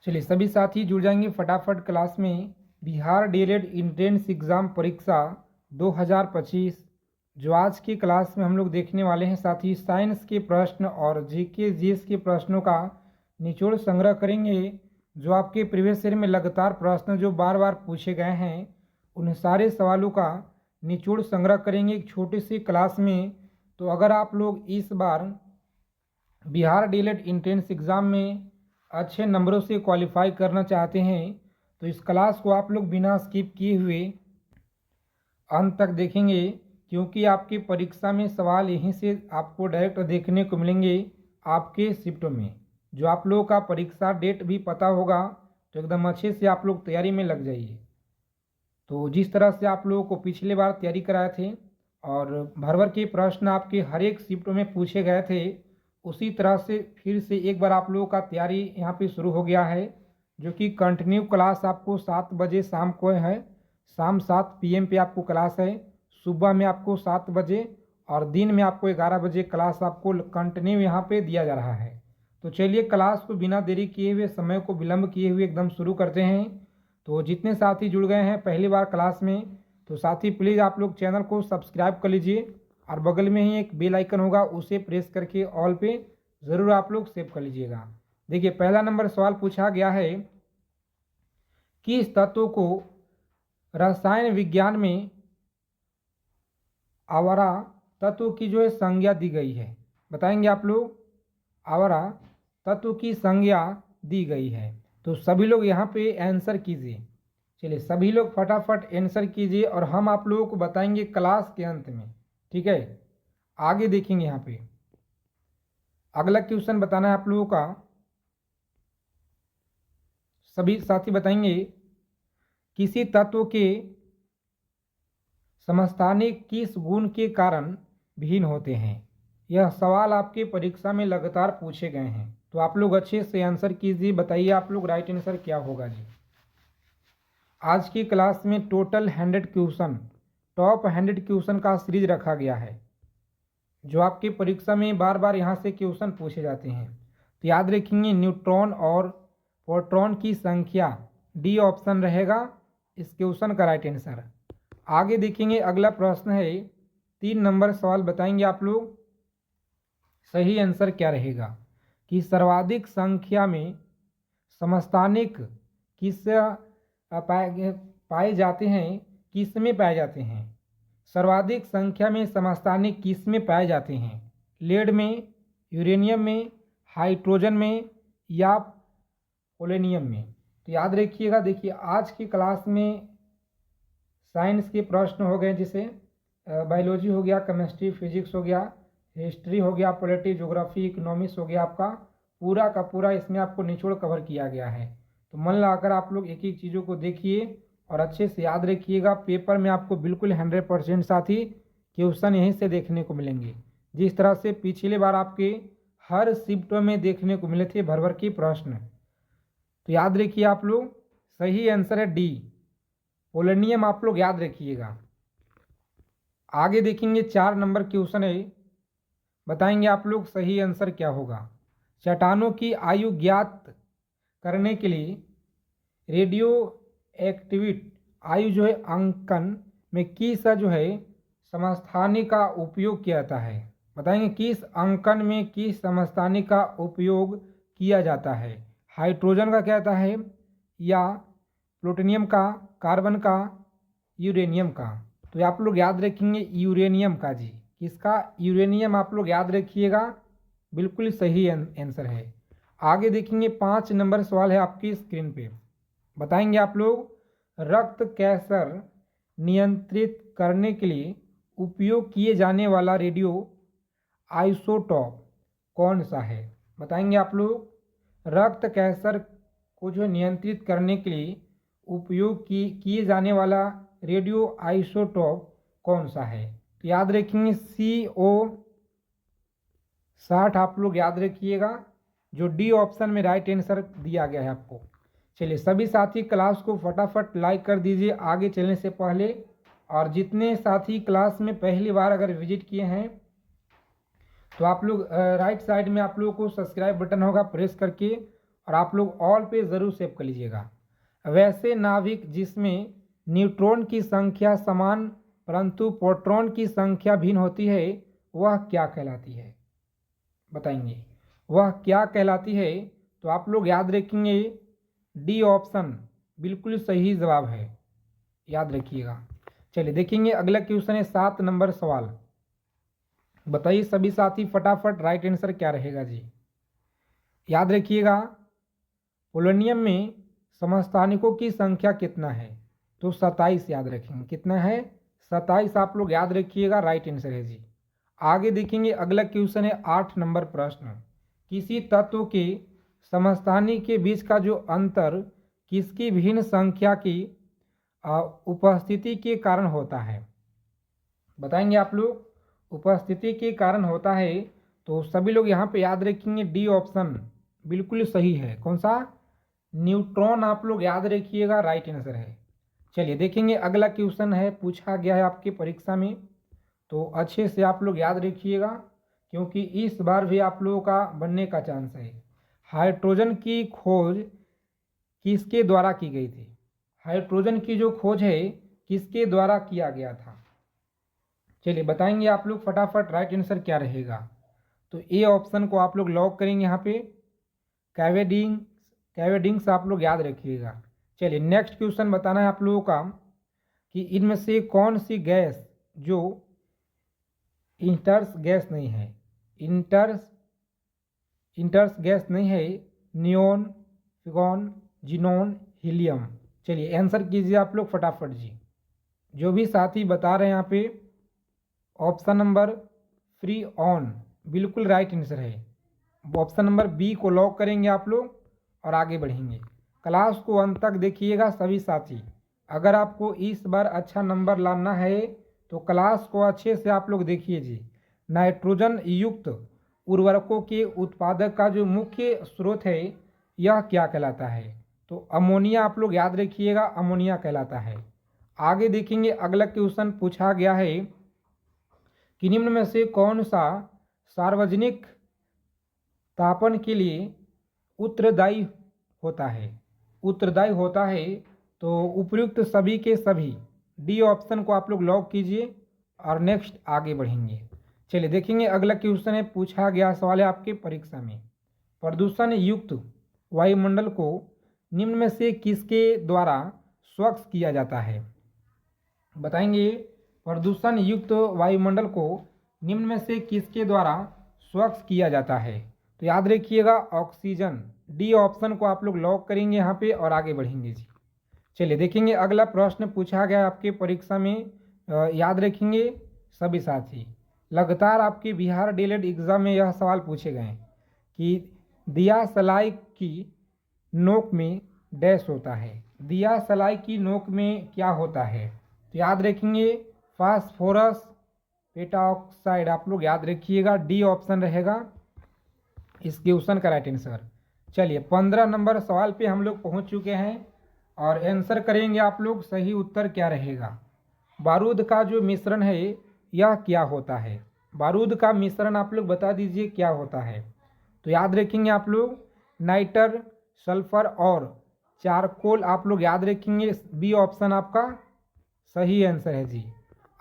चलिए सभी साथी जुड़ जाएंगे फटाफट क्लास में। बिहार डीएलएड एंट्रेंस एग्ज़ाम परीक्षा 2025 जो आज की क्लास में हम लोग देखने वाले हैं साथी, साइंस के प्रश्न और जीके जीएस के प्रश्नों का निचोड़ संग्रह करेंगे। जो आपके प्रीवियस ईयर में लगातार प्रश्न जो बार बार पूछे गए हैं उन सारे सवालों का निचोड़ संग्रह करेंगे एक छोटी सी क्लास में। तो अगर आप लोग इस बार बिहार डीएलएड एंट्रेंस एग्ज़ाम में अच्छे नंबरों से क्वालिफाई करना चाहते हैं तो इस क्लास को आप लोग बिना स्किप किए हुए अंत तक देखेंगे, क्योंकि आपकी परीक्षा में सवाल यहीं से आपको डायरेक्ट देखने को मिलेंगे आपके शिफ्टों में। जो आप लोगों का परीक्षा डेट भी पता होगा तो एकदम अच्छे से आप लोग तैयारी में लग जाइए। तो जिस तरह से आप लोगों को पिछले बार तैयारी कराए थे और भर भर के प्रश्न आपके हर एक शिफ्ट में पूछे गए थे, उसी तरह से फिर से एक बार आप लोगों का तैयारी यहाँ पे शुरू हो गया है। जो कि कंटिन्यू क्लास आपको 7 बजे शाम को है, शाम 7 PM पे आपको क्लास है। सुबह में आपको 7 बजे और दिन में आपको 11 बजे क्लास आपको कंटिन्यू यहाँ पे दिया जा रहा है। तो चलिए क्लास को बिना देरी किए हुए, समय को विलम्ब किए हुए एकदम शुरू करते हैं। तो जितने साथी जुड़ गए हैं पहली बार क्लास में, तो साथी प्लीज़ आप लोग चैनल को सब्सक्राइब कर लीजिए और बगल में ही एक बेल आइकन होगा, उसे प्रेस करके ऑल पे ज़रूर आप लोग सेव कर लीजिएगा। देखिए पहला नंबर सवाल पूछा गया है, किस तत्व को रसायन विज्ञान में आवारा तत्व की जो है संज्ञा दी गई है? बताएंगे आप लोग। आवारा तत्व की संज्ञा दी गई है। तो सभी लोग यहाँ पे आंसर कीजिए। चलिए सभी लोग फटाफट आंसर कीजिए और हम आप लोगों को बताएंगे क्लास के अंत में, ठीक है। आगे देखेंगे यहाँ पे अगला क्वेश्चन बताना है आप लोगों का। सभी साथी बताएंगे किसी तत्व के समस्थानिक किस गुण के कारण भिन्न होते हैं? यह सवाल आपके परीक्षा में लगातार पूछे गए हैं, तो आप लोग अच्छे से आंसर कीजिए। बताइए आप लोग राइट आंसर क्या होगा जी। आज की क्लास में टोटल 100 क्वेश्चन, टॉप 100 क्वेश्चन का सीरीज रखा गया है, जो आपकी परीक्षा में बार बार यहाँ से क्वेश्चन पूछे जाते हैं। तो याद रखेंगे न्यूट्रॉन और प्रोटॉन की संख्या, डी ऑप्शन रहेगा इस क्वेश्चन का राइट आंसर। आगे देखेंगे अगला प्रश्न है, 3 नंबर सवाल बताएंगे आप लोग, सही आंसर क्या रहेगा कि सर्वाधिक संख्या में समस्थानिक किस पाए जाते हैं, किस में पाए जाते हैं? सर्वाधिक संख्या में समस्थानिक किस में पाए जाते हैं? लेड में, यूरेनियम में, हाइड्रोजन में या पोलोनियम में? तो याद रखिएगा। देखिए आज की क्लास में साइंस के प्रश्न हो गए, जैसे बायोलॉजी हो गया, केमिस्ट्री, फिजिक्स हो गया, हिस्ट्री हो गया, पॉलिटी, ज्योग्राफी, इकोनॉमिक्स हो गया, आपका पूरा का पूरा इसमें आपको निचोड़ कवर किया गया है। तो मन लगाकर आप लोग एक एक चीज़ों को देखिए और अच्छे से याद रखिएगा। पेपर में आपको बिल्कुल 100% साथी क्वेश्चन यहीं से देखने को मिलेंगे, जिस तरह से पिछले बार आपके हर शिफ्टों में देखने को मिले थे भर भर के प्रश्न। तो याद रखिए आप लोग, सही आंसर है डी, पोलोनियम। आप लोग याद रखिएगा। आगे देखेंगे 4 नंबर क्वेश्चन है, बताएंगे आप लोग सही आंसर क्या होगा। चट्टानों की आयु ज्ञात करने के लिए रेडियो एक्टिविट आयु जो है अंकन में किस जो है समस्थानी का उपयोग किया जाता है? बताएंगे किस अंकन में किस समस्थानी का उपयोग किया जाता है? हाइड्रोजन का क्या जाता है या प्लूटोनियम का, कार्बन का, यूरेनियम का? तो आप लोग याद रखेंगे यूरेनियम का जी। किसका? यूरेनियम। आप लोग याद रखिएगा, बिल्कुल सही आंसर है। आगे देखेंगे 5 नंबर सवाल है आपकी स्क्रीन पे, बताएंगे आप लोग रक्त कैंसर नियंत्रित करने के लिए उपयोग किए जाने वाला रेडियो आइसोटॉप कौन सा है? बताएंगे आप लोग रक्त कैंसर को जो नियंत्रित करने के लिए उपयोग किए जाने वाला रेडियो आइसोटॉप कौन सा है? तो याद रखेंगे CO60। आप लोग याद रखिएगा, जो डी ऑप्शन में राइट आंसर दिया गया है आपको। चलिए सभी साथी क्लास को फटाफट लाइक कर दीजिए आगे चलने से पहले, और जितने साथी क्लास में पहली बार अगर विजिट किए हैं तो आप लोग राइट साइड में आप लोगों को सब्सक्राइब बटन होगा, प्रेस करके और आप लोग ऑल पे ज़रूर सेव कर लीजिएगा। वैसे नाभिक जिसमें न्यूट्रॉन की संख्या समान परंतु प्रोटॉन की संख्या भिन्न होती है वह क्या कहलाती है? बताएंगे वह क्या कहलाती है? तो आप लोग याद रखेंगे डी ऑप्शन बिल्कुल सही जवाब है, याद रखिएगा। चलिए देखेंगे अगला क्वेश्चन है 7 नंबर सवाल। बताइए सभी साथी फटाफट राइट आंसर क्या रहेगा जी। याद रखिएगा पोलोनियम में समस्थानिकों की संख्या कितना है? तो 27 याद रखेंगे। कितना है? 27 आप लोग याद रखिएगा, राइट आंसर है जी। आगे देखेंगे अगला क्वेश्चन है 8 नंबर प्रश्न। किसी तत्व के समस्थानिक के बीच का जो अंतर किसकी भिन्न संख्या की उपस्थिति के कारण होता है? बताएंगे आप लोग। उपस्थिति के कारण होता है तो सभी लोग यहाँ पे याद रखेंगे डी ऑप्शन बिल्कुल सही है। कौन सा? न्यूट्रॉन आप लोग याद रखिएगा, राइट आंसर है। चलिए देखेंगे अगला क्वेश्चन है, पूछा गया है आपकी परीक्षा में, तो अच्छे से आप लोग याद रखिएगा क्योंकि इस बार भी आप लोगों का बनने का चांस है। हाइड्रोजन की खोज किसके द्वारा की गई थी? हाइड्रोजन की जो खोज है किसके द्वारा किया गया था? चलिए बताएंगे आप लोग फटाफट, राइट आंसर क्या रहेगा? तो ए ऑप्शन को आप लोग लॉक करेंगे यहाँ पे, कैवेडिंग्स आप लोग याद रखिएगा। चलिए नेक्स्ट क्वेश्चन बताना है आप लोगों का कि इनमें से कौन सी गैस जो इंटर्स गैस नहीं है, इंटर्स गैस नहीं है, नियोन, फिगॉन, जिनोन, हीलियम। चलिए आंसर कीजिए आप लोग फटाफट जी। जो भी साथी बता रहे हैं यहाँ पे ऑप्शन नंबर फ्री ऑन बिल्कुल राइट आंसर है। ऑप्शन नंबर बी को लॉक करेंगे आप लोग और आगे बढ़ेंगे। क्लास को अंत तक देखिएगा सभी साथी। अगर आपको इस बार अच्छा नंबर लाना है तो क्लास को अच्छे से आप लोग देखिए जी। नाइट्रोजन युक्त उर्वरकों के उत्पादक का जो मुख्य स्रोत है यह क्या कहलाता है? तो अमोनिया आप लोग याद रखिएगा, अमोनिया कहलाता है। आगे देखेंगे अगला क्वेश्चन पूछा गया है कि निम्न में से कौन सा सार्वजनिक तापन के लिए उत्तरदायी होता है? उत्तरदायी होता है तो उपयुक्त सभी के सभी, डी ऑप्शन को आप लोग लॉक कीजिए और नेक्स्ट आगे बढ़ेंगे। चलिए देखेंगे अगला क्वेश्चन है, पूछा गया सवाल है आपके परीक्षा में। प्रदूषण युक्त वायुमंडल को निम्न में से किसके द्वारा स्वच्छ किया जाता है? बताएंगे प्रदूषण युक्त वायुमंडल को निम्न में से किसके द्वारा स्वच्छ किया जाता है? तो याद रखिएगा ऑक्सीजन, डी ऑप्शन को आप लोग लॉक करेंगे यहाँ पे और आगे बढ़ेंगे जी। चलिए देखेंगे अगला प्रश्न पूछा गया आपके परीक्षा में, याद रखेंगे सभी साथी। लगातार आपके बिहार डीएलएड एग्जाम में यह सवाल पूछे गए कि दिया सलाई की नोक में डैश होता है। दिया सलाई की नोक में क्या होता है? तो याद रखेंगे फास्फोरस पेटाऑक्साइड आप लोग याद रखिएगा, डी ऑप्शन रहेगा इस क्वेश्चन का राइट आंसर। चलिए 15 नंबर सवाल पे हम लोग पहुंच चुके हैं और आंसर करेंगे आप लोग। सही उत्तर क्या रहेगा? बारूद का जो मिश्रण है यह क्या होता है? बारूद का मिश्रण आप लोग बता दीजिए क्या होता है? तो याद रखेंगे आप लोग नाइटर, सल्फर और चारकोल आप लोग याद रखेंगे, बी ऑप्शन आपका सही आंसर है जी।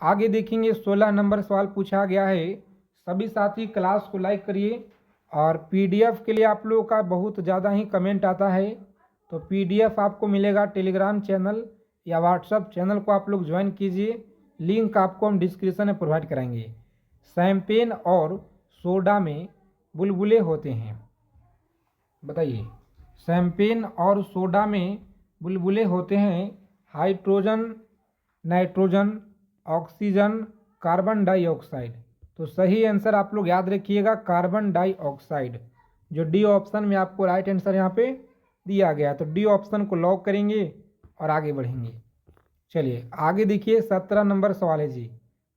आगे देखेंगे 16 नंबर सवाल पूछा गया है। सभी साथी क्लास को लाइक करिए और पीडीएफ के लिए आप लोगों का बहुत ज़्यादा ही कमेंट आता है, तो पीडीएफ आपको मिलेगा टेलीग्राम चैनल या व्हाट्सएप चैनल को आप लोग ज्वाइन कीजिए, लिंक आपको हम डिस्क्रिप्शन में प्रोवाइड कराएंगे। शैंपेन और सोडा में बुलबुले होते हैं। बताइए शैंपेन और सोडा में बुलबुले होते हैं hydrogen, nitrogen, oxygen, carbon dioxide. तो सही आंसर आप लोग याद रखिएगा कार्बन डाइऑक्साइड, जो डी ऑप्शन में आपको राइट आंसर यहाँ पे दिया गया है। तो डी ऑप्शन को लॉक करेंगे और आगे बढ़ेंगे। चलिए आगे देखिए 17 नंबर सवाल है जी।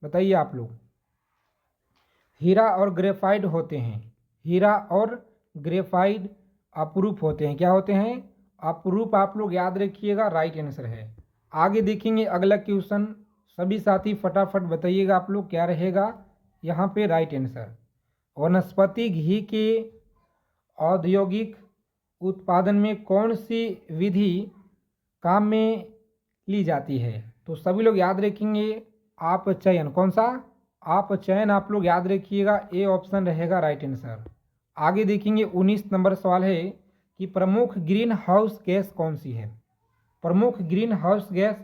बताइए आप लोग हीरा और ग्रेफाइट होते हैं, हीरा और ग्रेफाइट अपरूप होते हैं। क्या होते हैं? अपरूप आप लोग याद रखिएगा, राइट आंसर है। आगे देखेंगे अगला क्वेश्चन, सभी साथी फटाफट बताइएगा आप लोग क्या रहेगा यहाँ पे राइट आंसर। वनस्पति घी के औद्योगिक उत्पादन में कौन सी विधि काम में ली जाती है? तो सभी लोग याद रखेंगे आप चयन, कौन सा आप चयन आप लोग याद रखिएगा, ए ऑप्शन रहेगा राइट आंसर। आगे देखेंगे 19 नंबर सवाल है कि प्रमुख ग्रीन हाउस गैस कौन सी है? प्रमुख ग्रीन हाउस गैस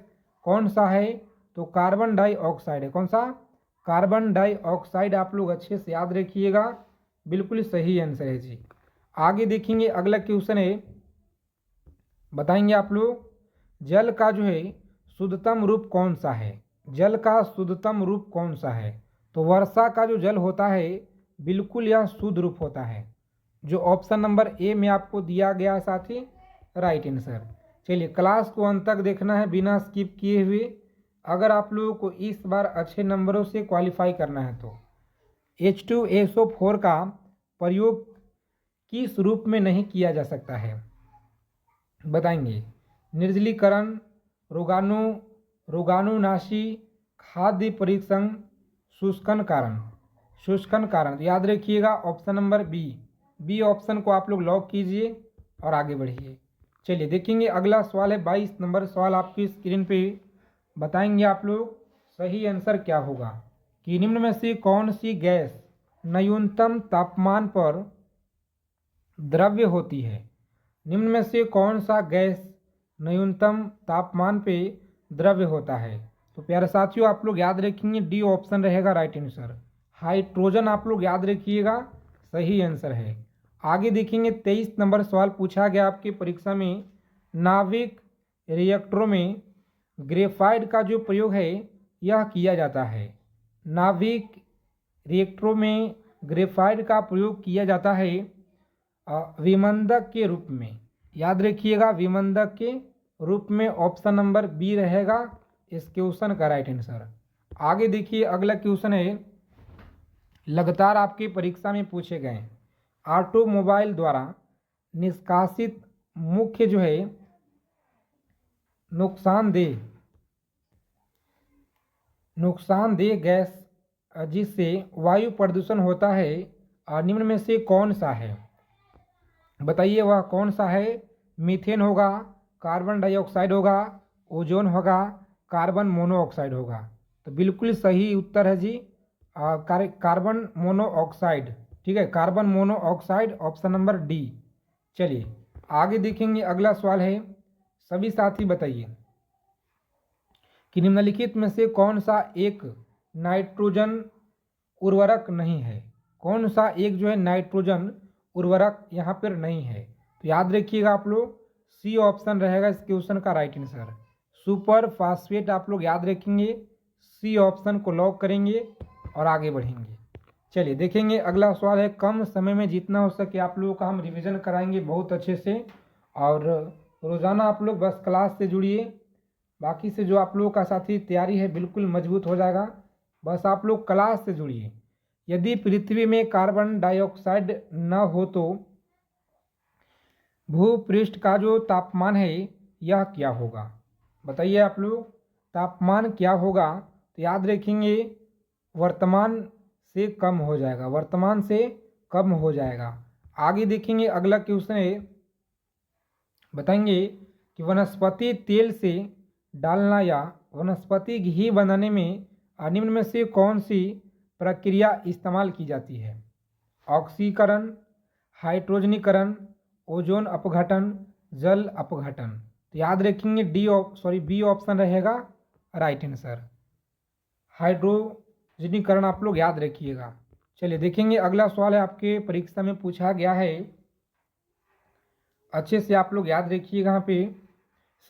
कौन सा है? तो कार्बन डाइऑक्साइड है। कौन सा? कार्बन डाइऑक्साइड आप लोग अच्छे से याद रखिएगा, बिल्कुल सही आंसर है जी। आगे देखेंगे अगला क्वेश्चन है, बताएंगे आप लोग जल का जो है शुद्धतम रूप कौन सा है? जल का शुद्धतम रूप कौन सा है? तो वर्षा का जो जल होता है बिल्कुल यह शुद्ध रूप होता है, जो ऑप्शन नंबर ए में आपको दिया गया साथी राइट आंसर। चलिए क्लास को अंत तक देखना है बिना स्किप किए हुए, अगर आप लोगों को इस बार अच्छे नंबरों से क्वालिफाई करना है तो। H2SO4 का प्रयोग किस रूप में नहीं किया जा सकता है? बताएंगे निर्जलीकरण, रोगाणुनाशी, खाद्य परीक्षण, शुष्कन कारण। शुष्कन कारण याद रखिएगा ऑप्शन नंबर बी ऑप्शन को आप लोग लॉक कीजिए और आगे बढ़िए। चलिए देखेंगे अगला सवाल है 22 नंबर सवाल आपकी स्क्रीन पे, बताएंगे आप लोग सही आंसर क्या होगा कि निम्न में से कौन सी गैस न्यूनतम तापमान पर द्रव्य होती है? निम्न में से कौन सा गैस न्यूनतम तापमान पे द्रव्य होता है? तो प्यारे साथियों आप लोग याद रखेंगे डी ऑप्शन रहेगा राइट आंसर। हाइड्रोजन आप लोग याद रखिएगा, सही आंसर है। आगे देखेंगे 23 नंबर सवाल पूछा गया आपकी परीक्षा में, नाभिक रिएक्टरों में ग्रेफाइट का जो प्रयोग है यह किया जाता है। नाभिक रिएक्टरों में ग्रेफाइट का प्रयोग किया जाता है विमंदक के रूप में, याद रखिएगा विमंदक के रूप में, ऑप्शन नंबर बी रहेगा इस क्वेश्चन का राइट आंसर। आगे देखिए अगला क्वेश्चन है, लगातार आपकी परीक्षा में पूछे गए ऑटोमोबाइल द्वारा निष्कासित मुख्य जो है नुकसानदेह गैस जिससे वायु प्रदूषण होता है निम्न में से कौन सा है? बताइए वह कौन सा है? मीथेन होगा, कार्बन डाइऑक्साइड होगा, ओजोन होगा, कार्बन मोनोऑक्साइड होगा। तो बिल्कुल सही उत्तर है जी कार्बन मोनोऑक्साइड, ठीक है, carbon monoxide option number D. चलिए आगे देखेंगे अगला सवाल है, सभी साथी बताइए कि निम्नलिखित में से कौन सा एक नाइट्रोजन उर्वरक नहीं है? कौन सा एक जो है नाइट्रोजन उर्वरक यहाँ पर नहीं है? तो याद रखिएगा आप लोग सी ऑप्शन रहेगा इस क्वेश्चन का राइट आंसर। सुपर फास्फेट आप लोग याद रखेंगे, सी ऑप्शन को लॉक करेंगे और आगे बढ़ेंगे। चलिए देखेंगे अगला सवाल है, कम समय में जितना हो सके आप लोगों का हम रिवीजन कराएंगे बहुत अच्छे से, और रोज़ाना आप लोग बस क्लास से जुड़िए, बाकी से जो आप लोगों का साथी तैयारी है बिल्कुल मजबूत हो जाएगा, बस आप लोग क्लास से जुड़िए। यदि पृथ्वी में कार्बन डाइऑक्साइड न हो तो भूपृष्ठ का जो तापमान है यह क्या होगा? बताइए आप लोग तापमान क्या होगा? तो याद रखेंगे वर्तमान से कम हो जाएगा, वर्तमान से कम हो जाएगा। आगे देखेंगे अगला क्वेश्चन है, बताएंगे कि वनस्पति तेल से डालना या वनस्पति घी बनाने में निम्न में से कौन सी प्रक्रिया इस्तेमाल की जाती है? ऑक्सीकरण, हाइड्रोजनीकरण, ओजोन अपघटन, जल अपघटन। तो याद रखेंगे बी ऑप्शन रहेगा राइट आंसर, हाइड्रोजनीकरण आप लोग याद रखिएगा। चलिए देखेंगे अगला सवाल है आपके परीक्षा में पूछा गया है, अच्छे से आप लोग याद रखिएगा यहाँ पे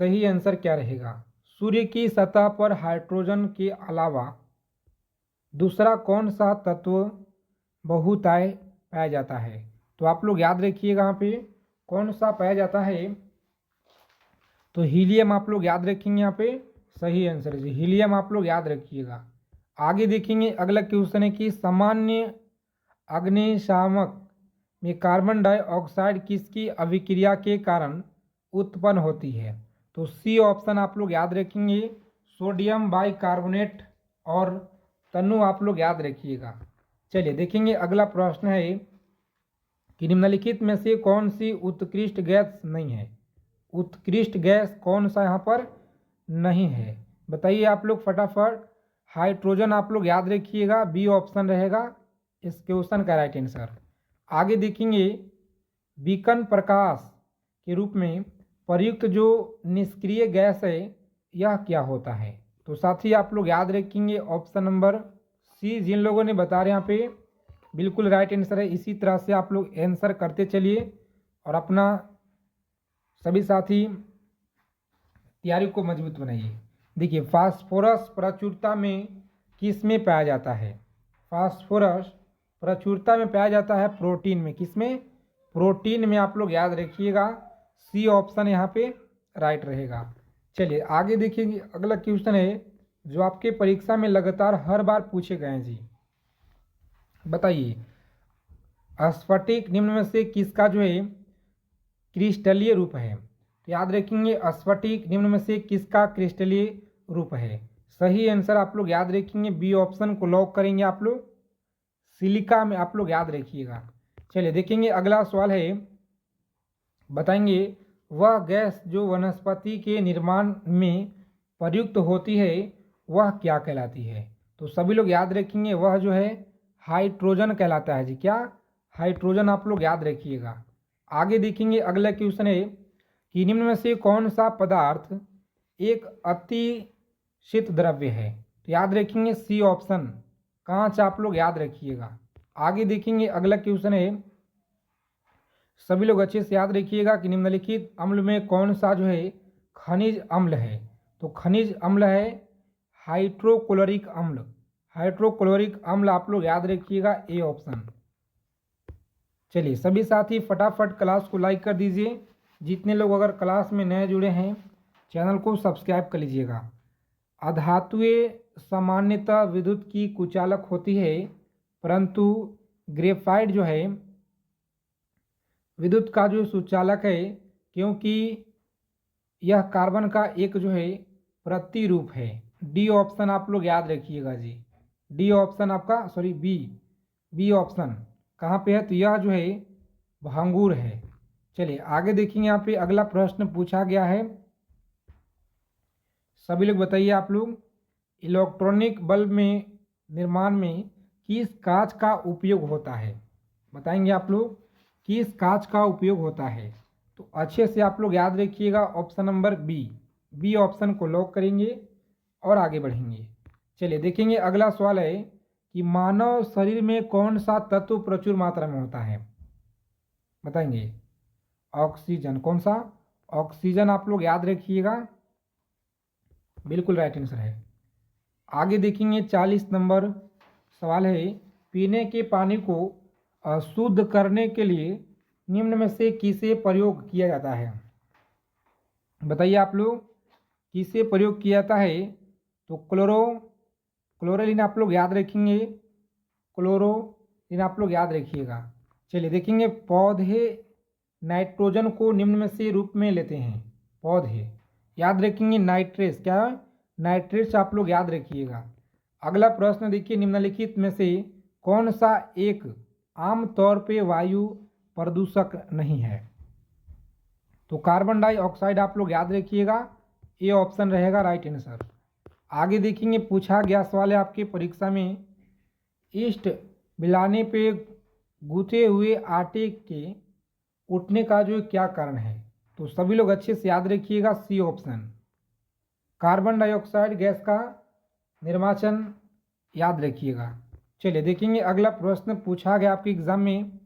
सही आंसर क्या रहेगा। सूर्य की सतह पर हाइड्रोजन के अलावा दूसरा कौन सा तत्व बहुताय पाया जाता है? तो आप लोग याद रखिएगा यहाँ पे कौन सा पाया जाता है? तो हीलियम आप लोग याद रखेंगे, यहाँ पे सही आंसर है हीलियम आप लोग याद रखिएगा। आगे देखेंगे अगला क्वेश्चन है कि सामान्य अग्निशामक में कार्बन डाइऑक्साइड किसकी अभिक्रिया के कारण उत्पन्न होती है? तो सी ऑप्शन आप लोग याद रखेंगे, सोडियम बाइकार्बोनेट और तनु आप लोग याद रखिएगा। चलिए देखेंगे अगला प्रश्न है, कि निम्नलिखित में से कौन सी उत्कृष्ट गैस नहीं है। उत्कृष्ट गैस कौन सा यहाँ पर नहीं है, बताइए आप लोग फटाफट। हाइड्रोजन आप लोग याद रखिएगा, बी ऑप्शन रहेगा इस क्वेश्चन का राइट आंसर। आगे देखेंगे, बीकन प्रकाश के रूप में प्रयुक्त जो निष्क्रिय गैस है यह क्या होता है। तो साथ ही आप लोग याद रखेंगे ऑप्शन नंबर सी, जिन लोगों ने बता रहे यहाँ पे बिल्कुल राइट आंसर है। इसी तरह से आप लोग आंसर करते चलिए और अपना सभी साथी तैयारी को मजबूत बनाइए। देखिए, फास्फोरस प्रचुरता में किस में पाया जाता है। फास्फोरस प्रचुरता में पाया जाता है प्रोटीन में। किस में? प्रोटीन में। आप लोग याद रखिएगा, सी ऑप्शन यहाँ पे राइट रहेगा। चलिए आगे देखेंगे, अगला क्वेश्चन है जो आपके परीक्षा में लगातार हर बार पूछे गए हैं जी। बताइए, स्फटिक निम्न में से किसका जो है क्रिस्टलीय रूप है। तो याद रखेंगे, स्फटिक निम्न में से किसका क्रिस्टलीय रूप है। सही आंसर आप लोग याद रखेंगे, बी ऑप्शन को लॉक करेंगे आप लोग, सिलिका में। आप लोग याद रखिएगा। चलिए देखेंगे, अगला सवाल है, बताएंगे वह गैस जो वनस्पति के निर्माण में प्रयुक्त होती है वह क्या कहलाती है। तो सभी लोग याद रखेंगे, वह जो है हाइड्रोजन कहलाता है जी। क्या? हाइड्रोजन। आप लोग याद रखिएगा। आगे देखेंगे, अगला क्वेश्चन है कि निम्न में से कौन सा पदार्थ एक अति शीत द्रव्य है। तो याद रखेंगे, सी ऑप्शन कांच। आप लोग याद रखिएगा। आगे देखेंगे, अगला क्वेश्चन है, सभी लोग अच्छे से याद रखिएगा कि निम्नलिखित अम्ल में कौन सा जो है खनिज अम्ल है। तो खनिज अम्ल है हाइड्रोक्लोरिक अम्ल। हाइड्रोक्लोरिक अम्ल आप लोग याद रखिएगा, ए ऑप्शन। चलिए सभी साथी फटाफट क्लास को लाइक कर दीजिए। जितने लोग अगर क्लास में नए जुड़े हैं चैनल को सब्सक्राइब कर लीजिएगा। अधातुएं सामान्यतः विद्युत की कुचालक होती है, परंतु ग्रेफाइट जो है विद्युत का जो सुचालक है, क्योंकि यह कार्बन का एक जो है प्रतिरूप है। डी ऑप्शन आप लोग याद रखिएगा जी। डी ऑप्शन आपका, सॉरी बी ऑप्शन कहाँ पे है, तो यह जो है भंगूर है। चलिए आगे देखेंगे, यहाँ पे अगला प्रश्न पूछा गया है, सभी लोग बताइए आप लोग, इलेक्ट्रॉनिक बल्ब में निर्माण में किस कांच का उपयोग होता है। बताएंगे आप लोग किस कांच का उपयोग होता है। तो अच्छे से आप लोग याद रखिएगा, ऑप्शन नंबर बी ऑप्शन को लॉक करेंगे और आगे बढ़ेंगे। चलिए देखेंगे, अगला सवाल है कि मानव शरीर में कौन सा तत्व प्रचुर मात्रा में होता है। बताएंगे, ऑक्सीजन। कौन सा? ऑक्सीजन। आप लोग याद रखिएगा, बिल्कुल राइट आंसर है। आगे देखेंगे, 40 नंबर सवाल है, पीने के पानी को शुद्ध करने के लिए निम्न में से किसे प्रयोग किया जाता है। बताइए आप लोग किसे प्रयोग किया जाता है। तो क्लोरीन आप लोग याद रखेंगे, क्लोरीन आप लोग याद रखिएगा। चलिए देखेंगे, पौधे नाइट्रोजन को निम्न में से रूप में लेते हैं। पौधे याद रखेंगे, नाइट्रेट्स। क्या? नाइट्रेट्स आप लोग याद रखिएगा। अगला प्रश्न देखिए, निम्नलिखित में से कौन सा एक आम तौर पे वायु प्रदूषक नहीं है। तो कार्बन डाइऑक्साइड आप लोग याद रखिएगा, ए ऑप्शन रहेगा राइट आंसर। आगे देखेंगे, पूछा गया सवाल है आपके परीक्षा में, ईस्ट मिलाने पे गूथे हुए आटे के उठने का जो क्या कारण है। तो सभी लोग अच्छे से याद रखिएगा, C option carbon dioxide gas का निर्वाचन याद रखिएगा। चलिए देखेंगे, अगला प्रश्न पूछा गया आपके एग्जाम में,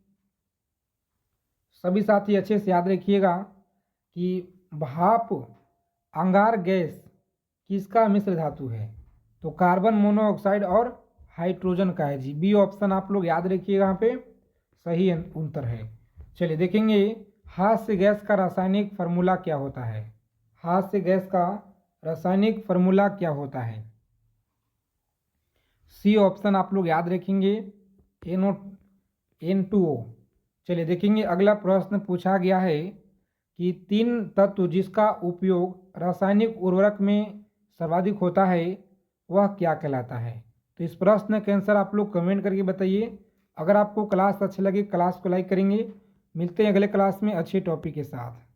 सभी साथी अच्छे से याद रखिएगा कि भाप अंगार गैस किसका मिश्र धातु है। तो कार्बन मोनोऑक्साइड और हाइड्रोजन का है जी। बी ऑप्शन आप लोग याद रखिएगा, यहाँ पे सही उत्तर है। चलिए देखेंगे, हास्य गैस का रासायनिक फार्मूला क्या होता है। हास्य गैस का रासायनिक फार्मूला क्या होता है। सी ऑप्शन आप लोग याद रखेंगे, N2O। चलिए देखेंगे, अगला प्रश्न पूछा गया है कि 3 तत्व जिसका उपयोग रासायनिक उर्वरक में सर्वाधिक होता है वह क्या कहलाता है। तो इस प्रश्न का आंसर आप लोग कमेंट करके बताइए। अगर आपको क्लास अच्छी लगे क्लास को लाइक करेंगे मिलते हैं अगले क्लास में अच्छे टॉपिक के साथ।